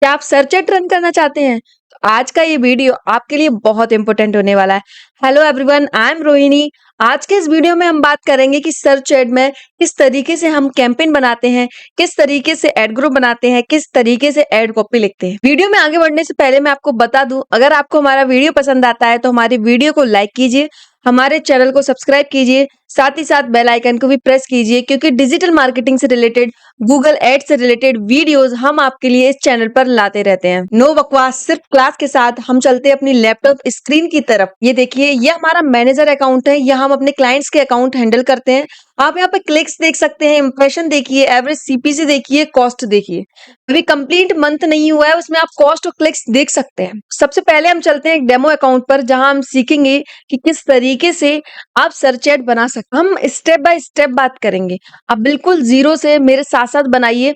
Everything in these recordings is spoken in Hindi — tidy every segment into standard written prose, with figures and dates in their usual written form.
क्या आप सर्च एड रन करना चाहते हैं? तो आज का ये वीडियो आपके लिए बहुत इंपॉर्टेंट होने वाला है। Hello everyone, I am Rohini. आज के इस वीडियो में हम बात करेंगे कि सर्च एड में किस तरीके से हम कैंपेन बनाते हैं, किस तरीके से एड ग्रुप बनाते हैं, किस तरीके से एड कॉपी लिखते हैं। वीडियो में आगे बढ़ने से पहले मैं आपको बता दूं, अगर आपको हमारा वीडियो पसंद आता है तो हमारी वीडियो को लाइक कीजिए, हमारे चैनल को सब्सक्राइब कीजिए, साथ ही साथ बेल आइकन को भी प्रेस कीजिए, क्योंकि डिजिटल मार्केटिंग से रिलेटेड, गूगल एड से रिलेटेड वीडियोस हम आपके लिए इस चैनल पर लाते रहते हैं। नो बकवास, सिर्फ क्लास के साथ। हम चलते हैं अपनी लैपटॉप स्क्रीन की तरफ। ये देखिए, ये हमारा मैनेजर अकाउंट है, यहाँ हम अपने क्लाइंट्स के अकाउंट हैंडल करते हैं। आप यहाँ पे क्लिक्स देख सकते हैं, इंप्रेशन देखिए, एवरेज सीपीसी देखिए, कॉस्ट देखिए। अभी कंप्लीट मंथ नहीं हुआ है, उसमें आप कॉस्ट और क्लिक्स देख सकते हैं। सबसे पहले हम चलते हैं एक डेमो अकाउंट पर, जहां हम सीखेंगे कि किस तरीके से आप सर्च एड बना सकते। हम स्टेप बाय स्टेप बात करेंगे। आप बिल्कुल जीरो से मेरे साथ साथ बनाइए।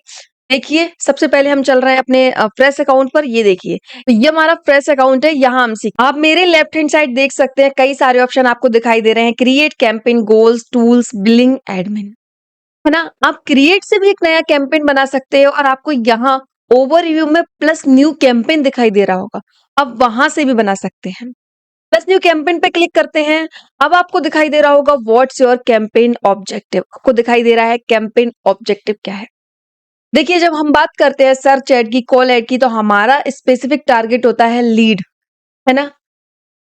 देखिए, सबसे पहले हम चल रहे हैं अपने फ्रेश अकाउंट पर। ये देखिए, तो ये हमारा फ्रेश अकाउंट है, यहाँ हम सीख। आप मेरे लेफ्ट हैंड साइड देख सकते हैं, कई सारे ऑप्शन आपको दिखाई दे रहे हैं। Create campaign, goals, tools, billing, admin, है ना। आप क्रिएट से भी एक नया कैंपेन बना सकते हो, और आपको यहाँ ओवरव्यू में प्लस न्यू कैंपेन दिखाई दे रहा होगा, आप वहां से भी बना सकते हैं। प्लस न्यू कैंपेन पे क्लिक करते हैं। अब आपको दिखाई दे रहा होगा व्हाट्स योर कैंपेन ऑब्जेक्टिव। आपको दिखाई दे रहा है कैंपेन ऑब्जेक्टिव क्या है। देखिए, जब हम बात करते हैं सर्च एड की, कॉल एड की, तो हमारा स्पेसिफिक टारगेट होता है लीड, है ना,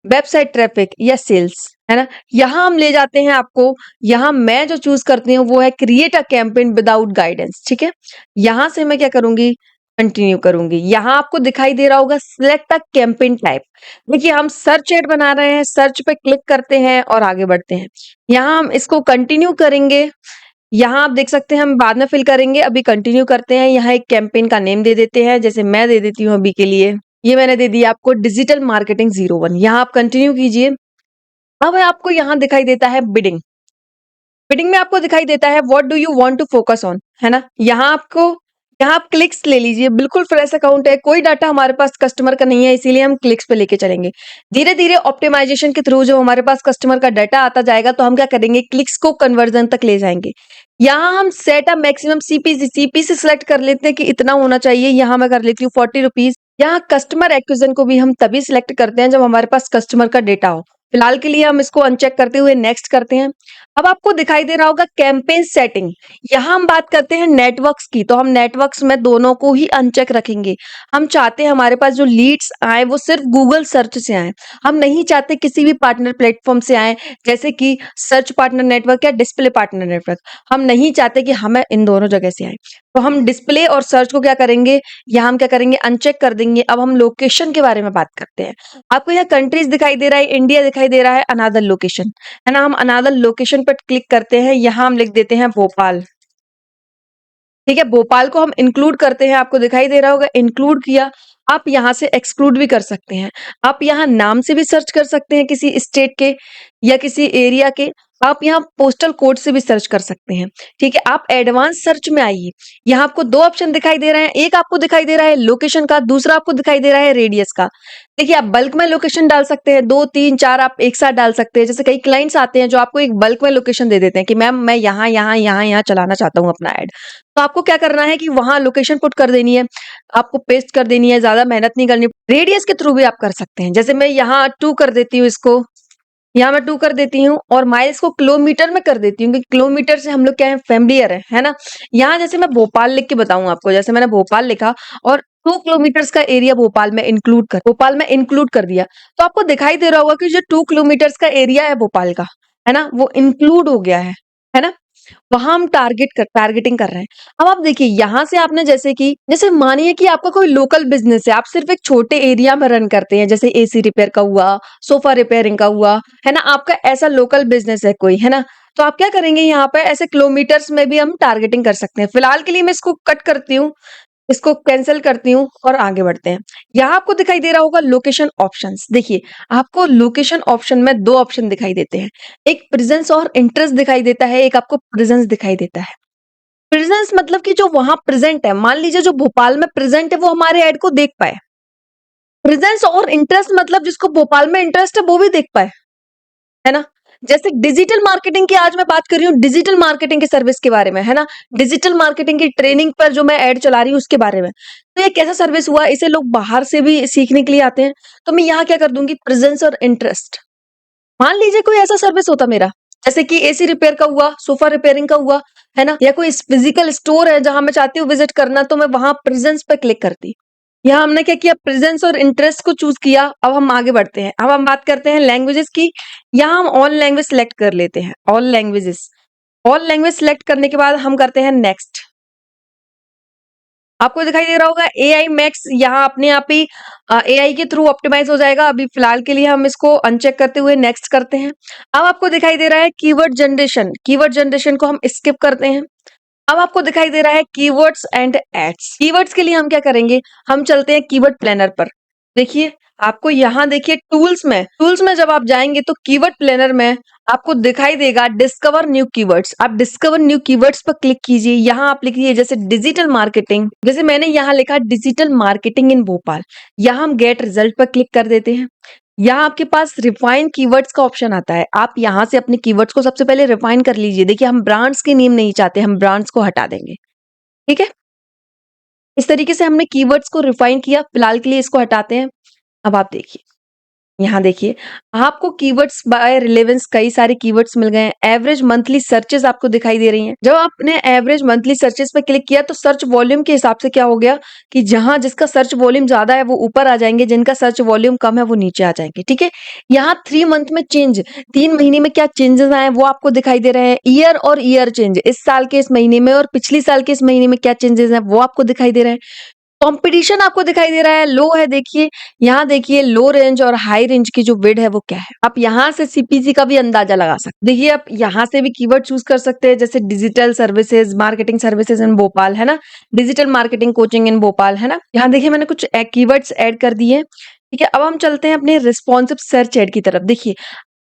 वेबसाइट ट्रैफिक या सेल्स, है ना। यहाँ हम ले जाते हैं आपको। यहाँ मैं जो चूज करती हूँ वो है create a campaign without guidance. ठीक है, यहाँ से मैं क्या करूंगी, कंटिन्यू करूंगी। यहाँ आपको दिखाई दे रहा होगा सिलेक्ट अ कैंपेन टाइप। देखिए, हम सर्च एड बना रहे हैं, सर्च पे क्लिक करते हैं और आगे बढ़ते हैं। यहाँ हम इसको कंटिन्यू करेंगे। यहाँ आप देख सकते हैं, हम बाद में फिल करेंगे, अभी कंटिन्यू करते हैं। यहाँ एक कैंपेन का नेम दे देते हैं, जैसे मैं दे देती हूँ अभी के लिए। ये मैंने दे दिया आपको डिजिटल मार्केटिंग 01। यहाँ आप कंटिन्यू कीजिए। अब आपको यहाँ दिखाई देता है बिडिंग। बिडिंग में आपको दिखाई देता है what do you want to focus on, है ना। यहाँ आप क्लिक्स ले लीजिए। बिल्कुल फ्रेश अकाउंट है, कोई डाटा हमारे पास कस्टमर का नहीं है, इसीलिए हम क्लिक्स पे लेके चलेंगे। धीरे धीरे ऑप्टिमाइजेशन के थ्रू जब हमारे पास कस्टमर का डाटा आता जाएगा, तो हम क्या करेंगे, क्लिक्स को कन्वर्जन तक ले जाएंगे। यहाँ हम set a maximum CPC select कर लेते हैं कि इतना होना चाहिए। यहाँ मैं कर लेती हूँ 40 रुपीज। यहाँ कस्टमर एक्विजिशन को भी हम तभी सिलेक्ट करते हैं जब हमारे पास कस्टमर का डेटा हो। फिलहाल के लिए हम इसको अनचेक करते हुए नेक्स्ट करते हैं। अब आपको दिखाई दे रहा होगा कैंपेन सेटिंग। यहाँ हम बात करते हैं नेटवर्क्स की, तो हम नेटवर्क्स में दोनों को ही अनचेक रखेंगे। हम चाहते हैं हमारे पास जो लीड्स आए वो सिर्फ गूगल सर्च से आए। हम नहीं चाहते किसी भी पार्टनर प्लेटफॉर्म से आए, जैसे कि सर्च पार्टनर नेटवर्क या डिस्प्ले पार्टनर नेटवर्क। हम नहीं चाहते कि हमें इन दोनों जगह से आए, तो हम डिस्प्ले और सर्च को क्या करेंगे, यहाँ हम क्या करेंगे, अनचेक कर देंगे। अब हम लोकेशन के बारे में बात करते हैं। आपको यहाँ कंट्रीज दिखाई दे रहा है, इंडिया दिखाई दे रहा है, अनादर लोकेशन, है ना। हम अनादर लोकेशन पर क्लिक करते हैं। यहाँ हम लिख देते हैं भोपाल। ठीक है, भोपाल को हम इंक्लूड करते हैं। आपको दिखाई दे रहा होगा इंक्लूड किया। आप यहाँ से एक्सक्लूड भी कर सकते हैं। आप यहाँ नाम से भी सर्च कर सकते हैं, किसी स्टेट के या किसी एरिया के। आप यहाँ पोस्टल कोड से भी सर्च कर सकते हैं। ठीक है, आप एडवांस सर्च में आइए। यहाँ आपको दो ऑप्शन दिखाई दे रहे हैं, एक आपको दिखाई दे रहा है लोकेशन का, दूसरा आपको दिखाई दे रहा है रेडियस का। देखिए, आप बल्क में लोकेशन डाल सकते हैं, 2 3 4 आप एक साथ डाल सकते हैं। जैसे कई क्लाइंट्स आते हैं जो आपको एक बल्क में लोकेशन दे देते हैं कि मैम मैं यहाँ यहाँ यहाँ यहाँ चलाना चाहता हूँ अपना एड। तो आपको क्या करना है कि वहां लोकेशन पुट कर देनी है, आपको पेस्ट कर देनी है, ज्यादा मेहनत नहीं करनी। रेडियस के थ्रू भी आप कर सकते हैं। जैसे मैं यहाँ 2 कर देती हूँ, इसको यहाँ मैं 2 कर देती हूँ, और माइल्स को किलोमीटर में कर देती हूँ, क्योंकि किलोमीटर से हम लोग क्या है, फेमिलियर है ना। यहाँ जैसे मैं भोपाल लिख के बताऊँ आपको, जैसे मैंने भोपाल लिखा और 2 किलोमीटर का एरिया भोपाल में इंक्लूड कर दिया, तो आपको दिखाई दे रहा होगा कि जो 2 किलोमीटर का एरिया है भोपाल का, है ना, वो इंक्लूड हो गया है ना। वहां हम टारगेटिंग कर रहे हैं। अब आप देखिए, यहां से आपने जैसे मानिए कि आपका कोई लोकल बिजनेस है, आप सिर्फ एक छोटे एरिया में रन करते हैं, जैसे एसी रिपेयर का हुआ, सोफा रिपेयरिंग का हुआ, है ना। आपका ऐसा लोकल बिजनेस है कोई, है ना। तो आप क्या करेंगे, यहाँ पे ऐसे किलोमीटर्स में भी हम टारगेटिंग कर सकते हैं। फिलहाल के लिए मैं इसको कट करती हूँ, इसको कैंसिल करती हूँ और आगे बढ़ते हैं। यहाँ आपको दिखाई दे रहा होगा लोकेशन ऑप्शंस। देखिए, आपको लोकेशन ऑप्शन में 2 ऑप्शन दिखाई देते हैं, एक प्रेजेंस और इंटरेस्ट दिखाई देता है, एक आपको प्रेजेंस दिखाई देता है। प्रेजेंस मतलब कि जो वहां प्रेजेंट है, मान लीजिए जो भोपाल में प्रेजेंट है वो हमारे ऐड को देख पाए। प्रेजेंस और इंटरेस्ट मतलब जिसको भोपाल में इंटरेस्ट है वो भी देख पाए, है ना। जैसे डिजिटल मार्केटिंग की आज मैं बात कर रही हूँ, डिजिटल मार्केटिंग की सर्विस के बारे में, है ना? डिजिटल मार्केटिंग की ट्रेनिंग पर जो मैं ऐड चला रही हूँ उसके बारे में। तो ये कैसा सर्विस हुआ, इसे लोग बाहर से भी सीखने के लिए आते हैं। तो मैं यहाँ क्या कर दूँगी, प्रेज़ेंस और इंटरेस्ट। मान लीजिए कोई ऐसा सर्विस होता मेरा, जैसे कि एसी रिपेयर का हुआ, सोफा रिपेयरिंग का हुआ, है ना? या कोई फिजिकल स्टोर है जहां मैं चाहती हूँ विजिट करना, तो मैं वहां प्रेजेंस पे क्लिक करती। यहाँ हमने क्या किया, प्रेजेंस और इंटरेस्ट को चूज किया। अब हम आगे बढ़ते हैं, अब हम बात करते हैं लैंग्वेजेस की। यहाँ हम ऑल लैंग्वेज सेलेक्ट कर लेते हैं, all languages. All language select करने के बाद हम करते हैं नेक्स्ट। आपको दिखाई दे रहा होगा एआई मैक्स, यहाँ अपने आप ही एआई के थ्रू ऑप्टिमाइज हो जाएगा। अभी फिलहाल के लिए हम इसको अनचेक करते हुए नेक्स्ट करते हैं। अब आपको दिखाई दे रहा है कीवर्ड जनरेशन, कीवर्ड जनरेशन को हम स्किप करते हैं। अब आपको दिखाई दे रहा है कीवर्ड्स एंड एड्स। कीवर्ड्स के लिए हम क्या करेंगे, हम चलते हैं कीवर्ड प्लानर पर। देखिए, आपको यहाँ देखिए टूल्स में जब आप जाएंगे तो कीवर्ड प्लानर में आपको दिखाई देगा डिस्कवर न्यू कीवर्ड्स। आप डिस्कवर न्यू कीवर्ड्स पर क्लिक कीजिए। यहाँ आप लिखिए जैसे डिजिटल मार्केटिंग, जैसे मैंने यहाँ लिखा डिजिटल मार्केटिंग इन भोपाल। यहाँ हम गेट रिजल्ट पर क्लिक कर देते हैं। यहाँ आपके पास रिफाइन कीवर्ड्स का ऑप्शन आता है। आप यहाँ से अपने कीवर्ड्स को सबसे पहले रिफाइन कर लीजिए। देखिए, हम ब्रांड्स के नेम नहीं चाहते, हम ब्रांड्स को हटा देंगे। ठीक है, इस तरीके से हमने कीवर्ड्स को रिफाइन किया। फिलहाल के लिए इसको हटाते हैं। अब आप देखिए, यहाँ देखिए, आपको कीवर्ड्स बाय रिलेवेंस कई सारे कीवर्ड्स मिल गए हैं। एवरेज मंथली सर्चेस आपको दिखाई दे रही हैं। जब आपने एवरेज मंथली सर्चेस पे क्लिक किया तो सर्च वॉल्यूम के हिसाब से क्या हो गया कि जहां जिसका सर्च वॉल्यूम ज्यादा है वो ऊपर आ जाएंगे, जिनका सर्च वॉल्यूम कम है वो नीचे आ जाएंगे। ठीक है, यहाँ 3 मंथ में चेंज, 3 महीने में क्या चेंजेस आए वो आपको दिखाई दे रहे हैं। ईयर और ईयर चेंज, इस साल के इस महीने में और पिछली साल के इस महीने में क्या चेंजेस हैं वो आपको दिखाई दे रहे हैं। कंपटीशन आपको दिखाई दे रहा है, लो है। देखिए, यहाँ देखिए लो रेंज और हाई रेंज की जो बिड है वो क्या है। आप यहाँ से सीपीसी का भी अंदाजा लगा सकते हैं। देखिए, आप यहाँ से भी कीवर्ड चूज कर सकते हैं, जैसे digital services, marketing services in Bhopal, है ना? डिजिटल मार्केटिंग कोचिंग इन भोपाल, है ना? यहाँ देखिए मैंने कुछ कीवर्ड्स ऐड कर दिए। ठीक है, अब हम चलते हैं अपने रिस्पॉन्सिव सर्च एड की तरफ। देखिए,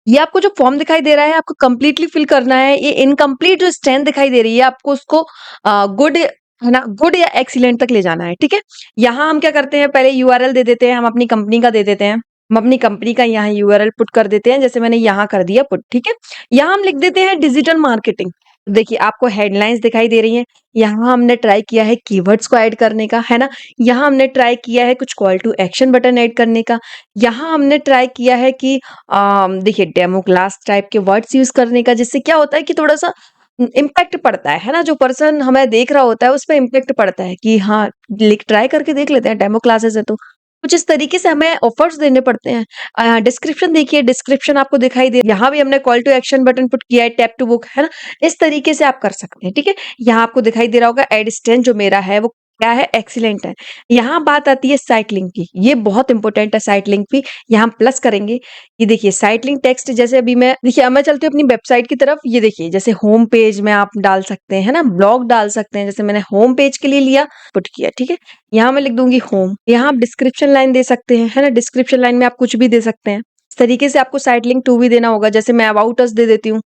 ये आपको जो फॉर्म दिखाई दे रहा है आपको कंप्लीटली फिल करना है। ये इनकम्प्लीट जो स्ट्रेंथ दिखाई दे रही है आपको उसको गुड, है ना, गुड या एक्सीलेंट तक ले जाना है। ठीक है, यहाँ हम क्या करते हैं, पहले यूआरएल दे देते हैं, हम अपनी कंपनी का दे देते हैं। हम अपनी कंपनी का यहाँ यूआरएल पुट कर देते हैं, जैसे मैंने यहाँ कर दिया पुट। ठीक है, यहाँ हम लिख देते हैं डिजिटल मार्केटिंग। देखिए, आपको हेडलाइंस दिखाई दे रही हैं। यहाँ हमने ट्राई किया है कीवर्ड्स को ऐड करने का, है ना? यहाँ हमने ट्राई किया है कुछ call to action button add करने का। यहाँ हमने ट्राई किया है कि देखिए डेमो क्लास टाइप के वर्ड्स यूज करने का, जिससे क्या होता है कि थोड़ा सा इम्पैक्ट पड़ता है ना? जो पर्सन हमें देख रहा होता है उस पर इम्पैक्ट पड़ता है कि हाँ, ट्राई करके देख लेते हैं, डेमो क्लासेस है तो। कुछ इस तरीके से हमें ऑफर्स देने पड़ते हैं। डिस्क्रिप्शन देखिए, डिस्क्रिप्शन आपको दिखाई दे, यहाँ भी हमने call to action button put किया है, टैप टू बुक, है ना? इस तरीके से आप कर सकते हैं। ठीक है, यहाँ आपको दिखाई दे रहा होगा एड स्ट्रेंथ जो मेरा है वो क्या है, एक्सीलेंट है। यहाँ बात आती है साइट लिंक की, ये बहुत इंपॉर्टेंट है। साइट लिंक भी यहाँ प्लस करेंगे। ये देखिए साइट लिंक टेक्स्ट, जैसे अभी मैं देखिए, अब मैं चलती हूँ अपनी वेबसाइट की तरफ। ये देखिए, जैसे होम पेज में आप डाल सकते हैं, है ना? ब्लॉग डाल सकते हैं, जैसे मैंने होम पेज के लिए लिया, पुट किया। ठीक है, यहाँ मैं लिख दूंगी होम। यहाँ आप डिस्क्रिप्शन लाइन दे सकते हैं, है ना? डिस्क्रिप्शन लाइन में आप कुछ भी दे सकते हैं। इस तरीके से आपको साइट लिंक टू भी देना होगा, जैसे मैं अबाउट अस दे देती हूँ।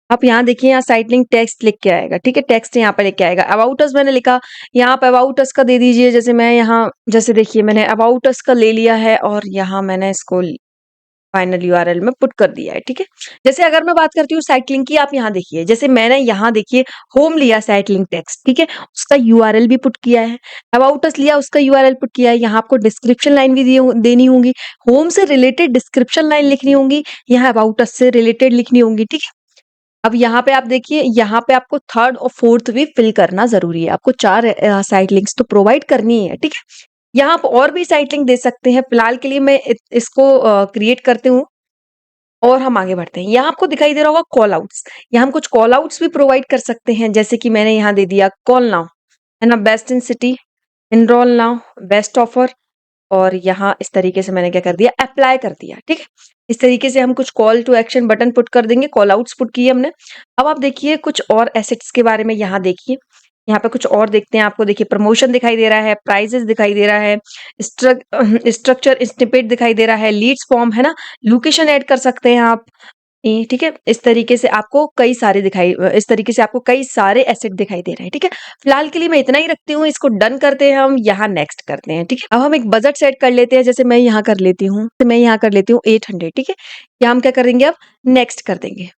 आप यहाँ देखिए, यहाँ साइट लिंक टेक्स्ट लिख के आएगा। ठीक है, टेक्स्ट यहाँ पे लिख के आएगा। अबाउट अस मैंने लिखा, यहाँ पे अबाउट अस का दे दीजिए। जैसे मैं यहाँ, जैसे देखिए मैंने अबाउट अस का ले लिया है और यहाँ मैंने इसको फाइनल यूआरएल में पुट कर दिया है। ठीक है, जैसे अगर मैं बात करती हूँ साइट लिंक की, आप यहाँ देखिए, जैसे मैंने यहाँ देखिए होम लिया साइट लिंक टेक्स्ट, ठीक है, उसका यूआरएल भी पुट किया है। अबाउट अस लिया, उसका यूआरएल पुट किया है। यहाँ आपको डिस्क्रिप्शन लाइन भी देनी होंगी, होम से रिलेटेड डिस्क्रिप्शन लाइन लिखनी होंगी, यहाँ अबाउट अस से रिलेटेड लिखनी होंगी। ठीक है, अब यहाँ पे आप देखिए, यहाँ पे आपको थर्ड और फोर्थ भी फिल करना जरूरी है। आपको 4 साइट लिंक्स तो प्रोवाइड करनी है। ठीक है, यहाँ आप और भी साइट लिंक दे सकते हैं। फिलहाल के लिए मैं इसको क्रिएट करती हूँ और हम आगे बढ़ते हैं। यहाँ आपको दिखाई दे रहा होगा कॉल आउट्स, यहाँ हम कुछ कॉल आउट्स भी प्रोवाइड कर सकते हैं, जैसे कि मैंने यहाँ दे दिया कॉल नाउ, है ना? Best in city, enrol now, best offer, और यहाँ इस तरीके से मैंने क्या कर दिया, अप्लाई कर दिया। ठीक है, इस तरीके से हम कुछ call to action button put कर देंगे, कॉल आउट्स पुट किए हमने। अब आप देखिए कुछ और एसेट्स के बारे में, यहाँ देखिए, यहाँ पे कुछ और देखते हैं। आपको देखिए प्रमोशन दिखाई दे रहा है, प्राइजेस दिखाई दे रहा है, स्ट्रक्चर स्निपेट दिखाई दे रहा है, लीड्स फॉर्म, है ना? लोकेशन ऐड कर सकते हैं आप, ठीक है? इस तरीके से आपको कई सारे एसेट दिखाई दे रहे हैं, ठीक है? फिलहाल के लिए मैं इतना ही रखती हूँ, इसको डन करते हैं हम, यहाँ नेक्स्ट करते हैं, ठीक है? अब हम एक बजट सेट कर लेते हैं, जैसे मैं यहाँ कर लेती हूँ 800, ठीक है? यहाँ हम क्या करेंगे अब नेक्स्ट कर देंगे।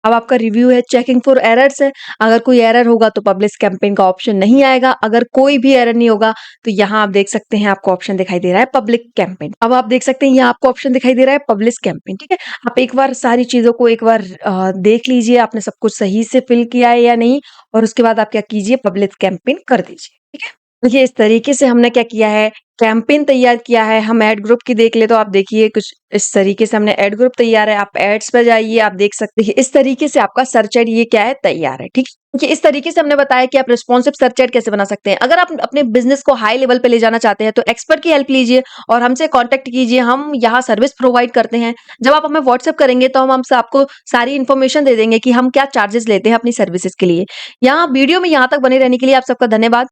अब आपका रिव्यू है, चेकिंग फॉर एरर्स है, अगर कोई एरर होगा तो पब्लिश कैंपेन का ऑप्शन नहीं आएगा, अगर कोई भी एरर नहीं होगा तो यहाँ आप देख सकते हैं आपको ऑप्शन दिखाई दे रहा है पब्लिक कैंपेन। अब आप देख सकते हैं यहाँ आपको ऑप्शन दिखाई दे रहा है पब्लिश कैंपेन, ठीक है? आप एक बार सारी चीज़ों को एक बार देख लीजिए आपने सब कुछ सही से फिल किया है या नहीं, और उसके बाद आप क्या कीजिए पब्लिश कैंपेन कर दीजिए, ठीक है? देखिए इस तरीके से हमने क्या किया है, कैंपेन तैयार किया है। हम ऐड ग्रुप की देख ले तो आप देखिए कुछ इस तरीके से हमने ऐड ग्रुप तैयार है। आप एड्स पे जाइए, आप देख सकते हैं इस तरीके से आपका सर्च ऐड ये क्या है तैयार है, ठीक है? देखिए इस तरीके से हमने बताया कि आप रिस्पॉन्सिव सर्च ऐड कैसे बना सकते हैं। अगर आप अपने बिजनेस को हाई लेवल पे ले जाना चाहते हैं तो एक्सपर्ट की हेल्प लीजिए और हमसे कॉन्टैक्ट कीजिए। हम यहाँ सर्विस प्रोवाइड करते हैं। जब आप हमें व्हाट्सएप करेंगे तो हम हमसे आपको सारी इन्फॉर्मेशन दे देंगे कि हम क्या चार्जेस लेते हैं अपनी सर्विसेज के लिए। यहाँ वीडियो में यहाँ तक बने रहने के लिए आप सबका धन्यवाद।